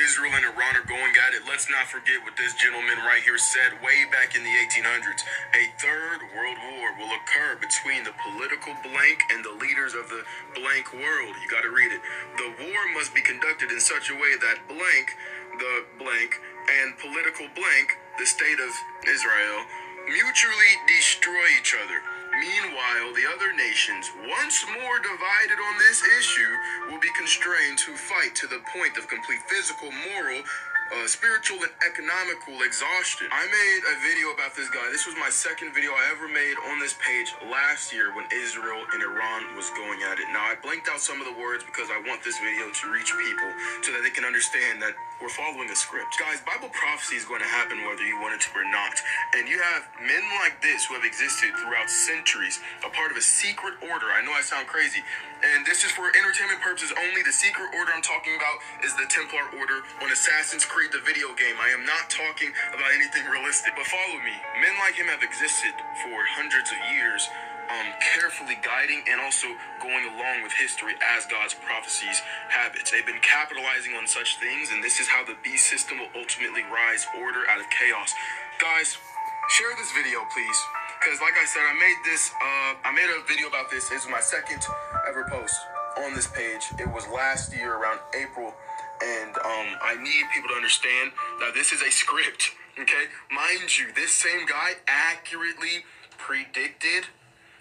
Israel and Iran are going at it, let's not forget what this gentleman right here said way back in the 1800s. A third world war will occur between the political blank and the leaders of the blank world. You got to read it. The war must be conducted in such a way that blank, the blank, and political blank, the state of Israel, mutually destroy each other. Meanwhile, the other nations, once more divided on this issue, will be constrained to fight to the point of complete physical, moral, spiritual, and economical exhaustion. I made a video about this guy. This was my second video I ever made on this page last year when Israel and Iran was going at it. Now, I blanked out some of the words because I want this video to reach people so that they can understand that we're following a script. Guys, Bible prophecy is going to happen whether you want it to or not. And you have men like this who have existed throughout centuries, a part of a secret order. I know I sound crazy. And this is for entertainment purposes only. The secret order I'm talking about is the Templar Order on Assassin's Creed, the video game. I am not talking about anything realistic, but follow me. Men like him have existed for hundreds of years, carefully guiding and also going along with history as God's prophecies have it. They've been capitalizing on such things, and this is how the beast system will ultimately rise order out of chaos. Guys, share this video, please. Because like I said, I made a video about this. This is my second ever post on this page. It was last year around April. And I need people to understand that this is a script, okay? Mind you, this same guy accurately predicted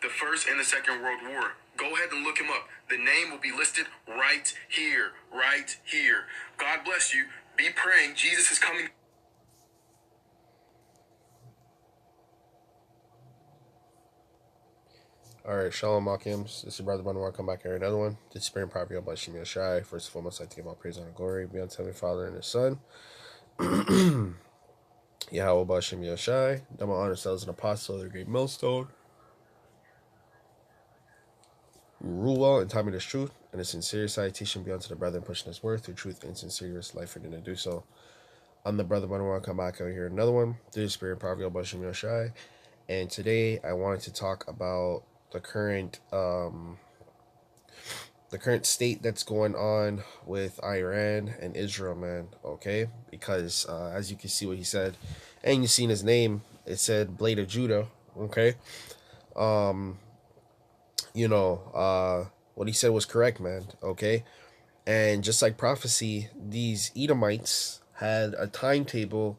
the First and the Second World War. Go ahead and look him up. The name will be listed right here, right here. God bless you. Be praying. Jesus is coming. Alright, Shalom Makims. This is your brother Barak. Welcome back here. Another one. This is Spirit Property by Sham Yahawashi. First and foremost, I'd like to give all praise, honor, and glory be unto Heavenly Father and His Son. Yahawah by Sham Yahawashi. Done my honor selves an apostle of the great millstone. Rule well and time in His truth, and a sincere salutation be unto the brethren pushing His word through truth and sincerest life for them to do so. I'm the brother Barak. Come back out here. Another one. This is Spirit Property by Sham Yahawashi. And today I wanted to talk about the current state that's going on with Iran and Israel, man. Okay, because as you can see what he said, and you seen his name, it said Blade of Judah. Okay, what he said was correct, man. Okay, and just like prophecy, these Edomites had a timetable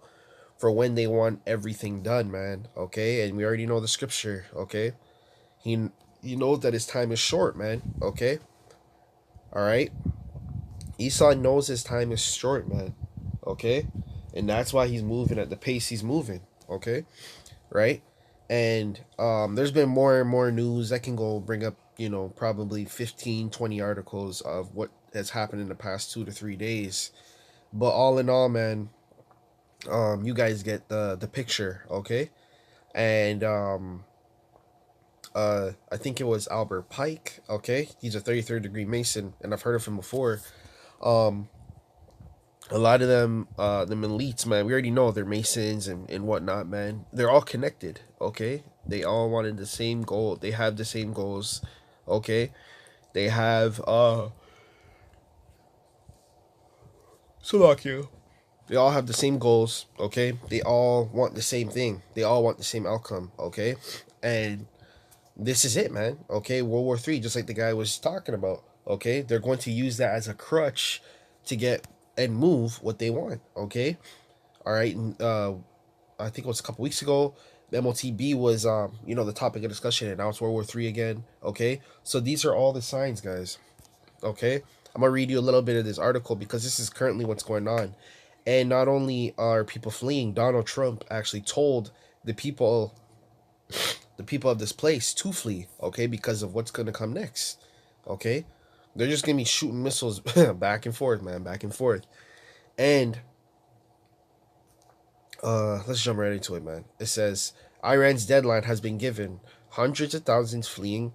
for when they want everything done, man. Okay, and we already know the scripture. Okay. He knows that his time is short, man. Okay? Alright? Esau knows his time is short, man. Okay? And that's why he's moving at the pace he's moving. Okay? Right? And there's been more and more news. I can go bring up, probably 15, 20 articles of what has happened in the past 2 to 3 days. But all in all, man, you guys get the picture. Okay? And I think it was Albert Pike. Okay, he's a 33rd degree Mason, and I've heard of him before. A lot of them elites, man, we already know they're Masons and whatnot, man. They're all connected. Okay, they all wanted the same goal. They have the same goals. Okay, they have Slovakia. They all have the same goals. Okay, they all want the same thing. They all want the same outcome. Okay, and this is it, man. Okay, World War III, just like the guy was talking about. Okay, they're going to use that as a crutch to get and move what they want. Okay, all right. And, I think it was a couple weeks ago, the MOTB was the topic of discussion, and now it's World War III again. Okay, so these are all the signs, guys. Okay, I'm gonna read you a little bit of this article because this is currently what's going on, and not only are people fleeing, Donald Trump actually told the people of this place to flee, okay, because of what's going to come next. Okay, they're just going to be shooting missiles back and forth, man, back and forth. And let's jump right into it, man. It says Iran's deadline has been given. Hundreds of thousands fleeing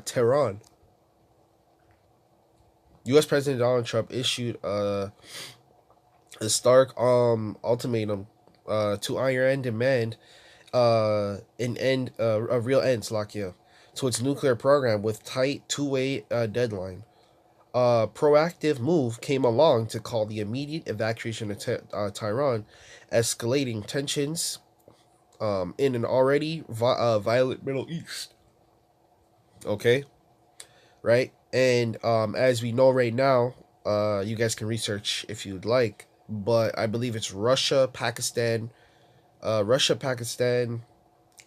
Tehran. U.S. President Donald Trump issued a stark ultimatum to Iran demand a real end, Slovakia, to its nuclear program with tight two-way deadline. a proactive move came along to call the immediate evacuation of Tehran, escalating tensions in an already violent Middle East. Okay, right? And as we know right now, you guys can research if you'd like, but I believe it's Russia, Pakistan,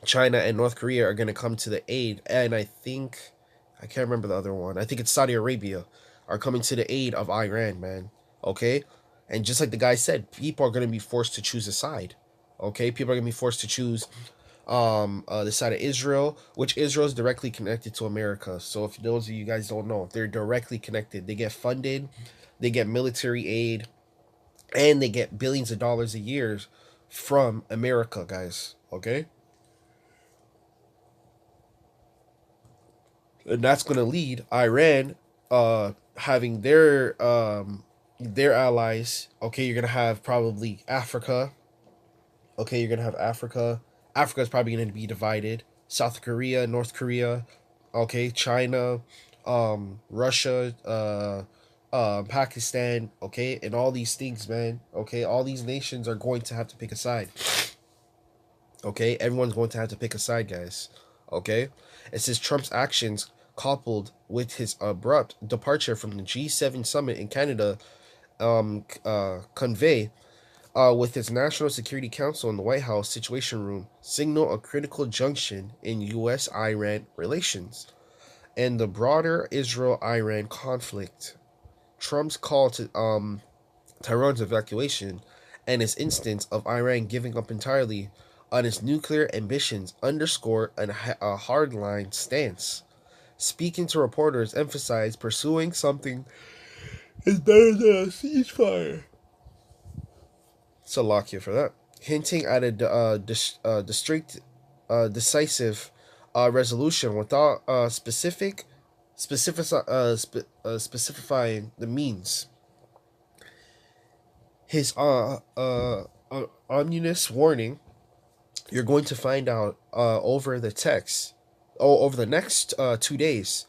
China, and North Korea are going to come to the aid, and I can't remember the other one. I think it's Saudi Arabia are coming to the aid of Iran, man. Okay, and just like the guy said, people are going to be forced to choose a side. Okay, people are going to be forced to choose the side of Israel, which Israel is directly connected to America. So if those of you guys don't know, they're directly connected. They get funded, they get military aid, and they get billions of dollars a year from America, guys. Okay, and that's going to lead Iran having their allies. Okay, you're going to have probably Africa. Okay, you're going to have Africa. Africa is probably going to be divided. South Korea, North Korea, okay, China, Russia, Pakistan, okay, and all these things, man. Okay, all these nations are going to have to pick a side. Okay, everyone's going to have to pick a side, guys. Okay, it says Trump's actions, coupled with his abrupt departure from the G7 summit in Canada, convey with its National Security Council in the White House Situation Room, signal a critical junction in U.S. Iran relations and the broader Israel Iran conflict. Trump's call to Tehran's evacuation and his instance of Iran giving up entirely on its nuclear ambitions underscore a hardline stance. Speaking to reporters, emphasized pursuing something is better than a ceasefire. Salakia for that. Hinting at a decisive resolution without specifying the means. His ominous warning, you're going to find out over the next 2 days,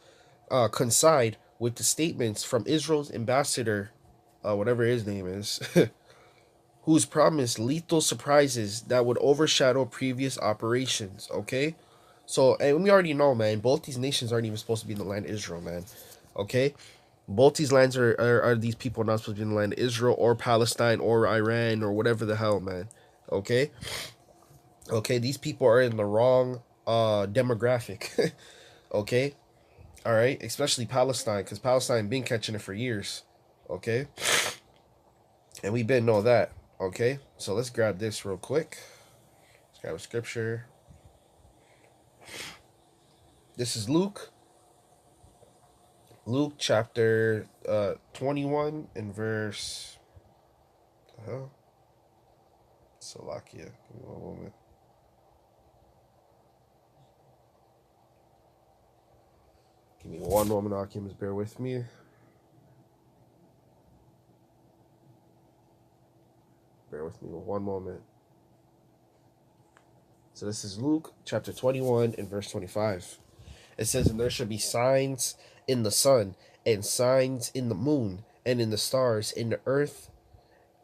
coincide with the statements from Israel's ambassador, whatever his name is, who's promised lethal surprises that would overshadow previous operations. Okay, so and we already know, man, both these nations aren't even supposed to be in the land of Israel, man. Okay, both these lands are these people not supposed to be in the land of Israel or Palestine or Iran or whatever the hell, man. Okay, okay, these people are in the wrong demographic. Okay, all right, especially Palestine, because Palestine been catching it for years. Okay, and we been know that. Okay, so let's grab this real quick. Let's grab a scripture. This is Luke chapter 21 and verse. What the hell? Salakia. Give me one moment. Give me one moment, Akim. Bear with me. Bear with me one moment. So this is Luke chapter 21 and verse 25. It says, "And there shall be signs in the sun, and signs in the moon, and in the stars, in the earth,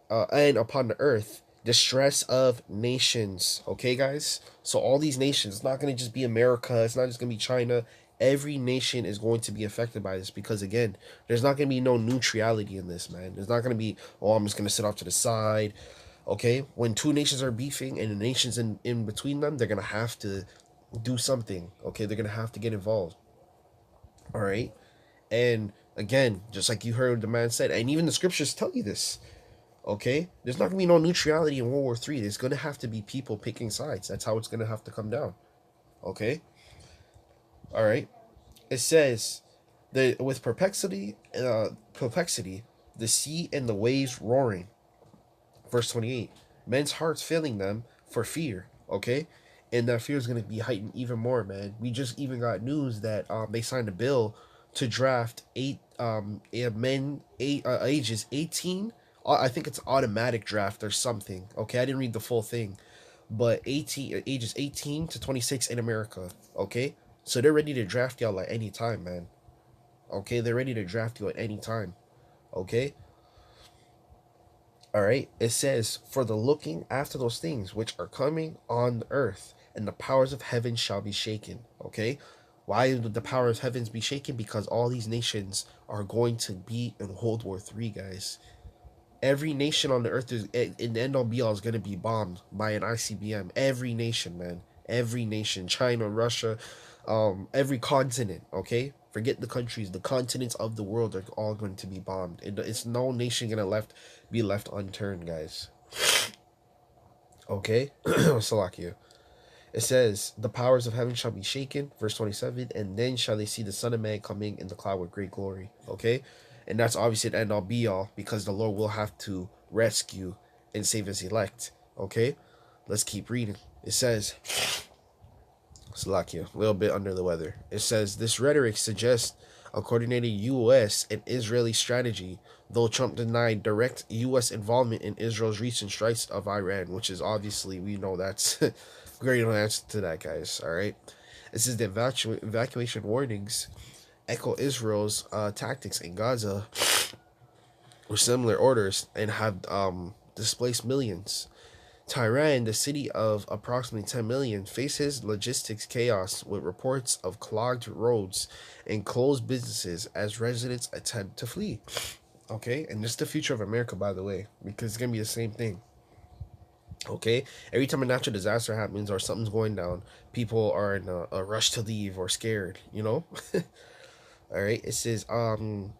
and upon the earth, distress of nations." Okay, guys? So all these nations, it's not going to just be America, it's not just going to be China. Every nation is going to be affected by this because, again, there's not going to be no neutrality in this, man. There's not going to be, oh, I'm just going to sit off to the side. Okay? When two nations are beefing and the nations in between them, they're going to have to do something. Okay? They're going to have to get involved. All right? And again, just like you heard the man said, and even the scriptures tell you this. Okay, there's not gonna be no neutrality in World War III. There's gonna have to be people picking sides. That's how it's gonna have to come down. Okay, all right. It says that with perplexity, the sea and the waves roaring. Verse 28. Men's hearts failing them for fear. Okay, and that fear is gonna be heightened even more, man. We just even got news that they signed a bill to draft ages 18. I think it's automatic draft or something. Okay, I didn't read the full thing, but ages 18 to 26 in America. Okay, so they're ready to draft y'all at any time, man. Okay, they're ready to draft you at any time. Okay, all right. It says, "For the looking after those things which are coming on the earth, and the powers of heaven shall be shaken." Okay, why would the power of heavens be shaken? Because all these nations are going to be in World War III, guys. Every nation on the earth is in the end all be all is gonna be bombed by an ICBM. Every nation, man. Every nation. China, Russia, every continent, okay? Forget the countries, the continents of the world are all going to be bombed. It's no nation gonna be left unturned, guys. Okay? Salakia. It says, "The powers of heaven shall be shaken," verse 27, "and then shall they see the Son of Man coming in the cloud with great glory." Okay? And that's obviously the end all be all because the Lord will have to rescue and save his elect. Okay? Let's keep reading. It says, Salakia, a little bit under the weather. It says, "This rhetoric suggests a coordinated U.S. and Israeli strategy, though Trump denied direct U.S. involvement in Israel's recent strikes of Iran," which is obviously, we know that's great answer to that, guys. All right. It says the evacuation warnings echo Israel's tactics in Gaza with similar orders and have displaced millions. Tehran, the city of approximately 10 million, faces logistics chaos with reports of clogged roads and closed businesses as residents attempt to flee. Okay, and this is the future of America, by the way, because it's gonna be the same thing. Okay, every time a natural disaster happens or something's going down, people are in a rush to leave or scared. You know. All right. It says Iranian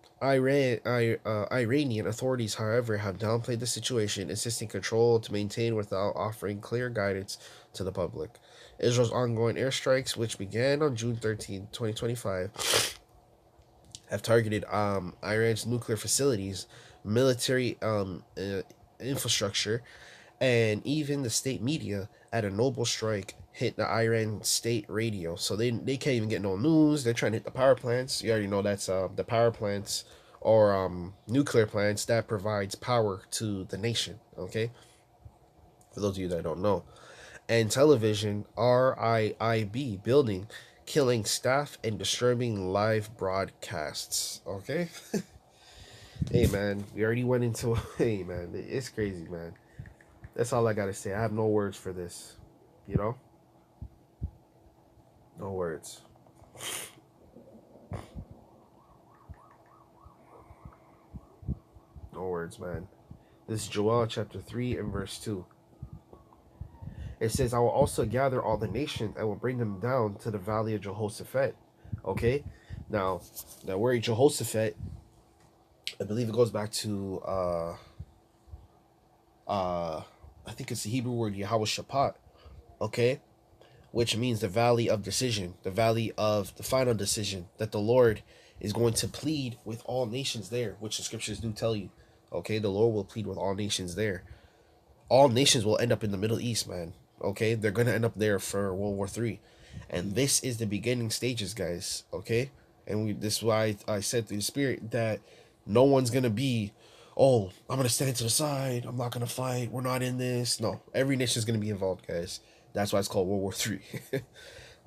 authorities, however, have downplayed the situation, insisting control to maintain without offering clear guidance to the public. Israel's ongoing airstrikes, which began on June 13, 2025, have targeted Iran's nuclear facilities, military infrastructure, and even the state media. At a noble strike hit the Iran state radio, so they can't even get no news. They're trying to hit the power plants. You already know that's the power plants or nuclear plants that provides power to the nation. Okay, for those of you that don't know, and television RIIB building, killing staff and disturbing live broadcasts. Okay, hey man, we already went into hey man, it's crazy, man. That's all I gotta say. I have no words for this. You know? No words. No words, man. This is Joel chapter 3 and verse 2. It says, "I will also gather all the nations and will bring them down to the valley of Jehoshaphat." Okay? Now, that word Jehoshaphat, I believe it goes back to I think it's the Hebrew word Yahawashi. Okay? Which means the valley of decision, the valley of the final decision, that the Lord is going to plead with all nations there, which the scriptures do tell you. Okay, the Lord will plead with all nations there. All nations will end up in the Middle East, man. Okay, they're gonna end up there for World War III, and this is the beginning stages, guys. Okay, and this is why I said through the Spirit that no one's gonna be, "Oh, I'm gonna stand to the side. I'm not gonna fight. We're not in this." No, every nation's gonna be involved, guys. That's why it's called World War III.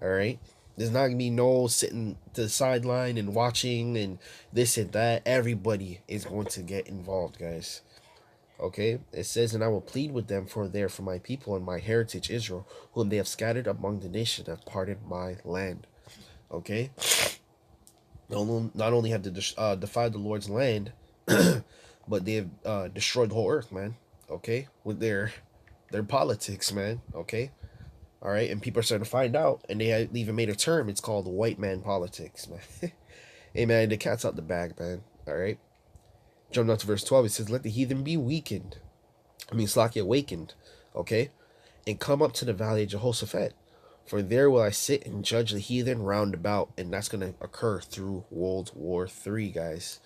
All right. There's not gonna be no sitting to the sideline and watching and this and that. Everybody is going to get involved, guys. Okay, it says, "And I will plead with them for my people and my heritage Israel, whom they have scattered among the nations that have parted my land." Okay, not only have they defied the Lord's land, but they have destroyed the whole earth, man. Okay, with their politics, man. Okay, all right, and people are starting to find out, and they have even made a term. It's called white man politics, man. Hey, man, the cat's out the bag, man. All right, jump down to verse 12. It says, "Let the heathen be weakened." Slaki awakened, okay, "and come up to the valley of Jehoshaphat, for there will I sit and judge the heathen round about," and that's gonna occur through World War III, guys.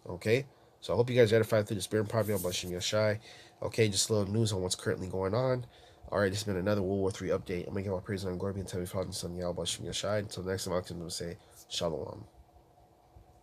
Okay, so I hope you guys are edified through the Spirit and prophecy of Bashim Yashai. Okay, just a little news on what's currently going on. All right, this has been another World War III update. I'm gonna give my praise and glory and tell you, Father and Son, Yahweh Bashim Yashai. Until next time, I'm going to say Shalom.